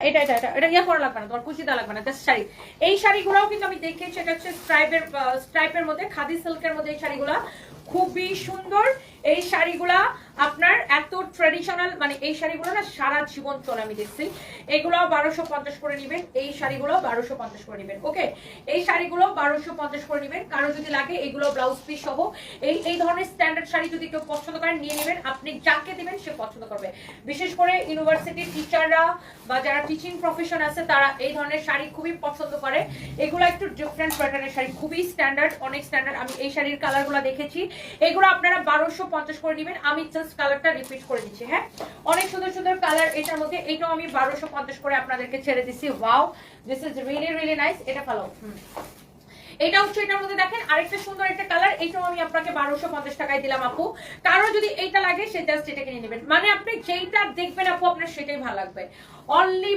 এটা এটা এটা এটা ইয়া করা লাগবে না, তোমার কুচিটা লাগবে না, জাস্ট শাড়ি। এই শাড়িগুলোও কিন্তু আমি দেখেছি, এটা হচ্ছে স্ট্রাইপের মধ্যে, খাদি সিল্কের মধ্যে এই শাড়িগুলা খুবই সুন্দর। এই শাড়িগুলা আপনার এত ট্রেডিশনাল, মানে এই শাড়িগুলো না সারা জীবন চলে, আমি দেখছি। এগুলো 1250 করে নেবেন, এই শাড়িগুলো 1250 করে নেবেন। ওকে, এই শাড়িগুলো 1250 করে নেবেন। কারো যদি লাগে এগুলো ব্লাউজ পিস সহ এই এই ধরনের স্ট্যান্ডার্ড শাড়ি যদি কেউ পছন্দ করেন নিয়ে নেবেন। আপনি যাকে দিবেন সে পছন্দ করবে। বিশেষ করে ইউনিভার্সিটির টিচাররা বা যারা টিচিং প্রফেশন আছে তারা এই ধরনের শাড়ি খুবই পছন্দ করে। এগুলো একটু ডিফারেন্ট প্যাটার্নের শাড়ি, খুবই স্ট্যান্ডার্ড, অনেক স্ট্যান্ডার্ড। আমি এই শাড়ির কালারগুলো দেখেছি, এগুলো আপনারা 1250 করে নেবেন। আমি জাস্ট কালারটা রিপিট করে দিচ্ছি। হ্যাঁ, অনেক সুন্দর সুন্দর কালার এটার মধ্যে। এটাও আমি 1250 করে আপনাদেরকে ছেড়ে দিচ্ছি। Wow, this is really really nice. এটা ভালো। এটা হচ্ছে এটার মধ্যে দেখেন আরেকটা সুন্দর একটা কালার, এটাও আমি আপনাকে 1250 টাকায় দিলাম আপু। কারো যদি এইটা লাগে সে জাস্ট এটা কিনে নেবেন, মানে আপনি যেইটা দেখবেন আপু আপনার সেটাই ভালো লাগবে। অনলি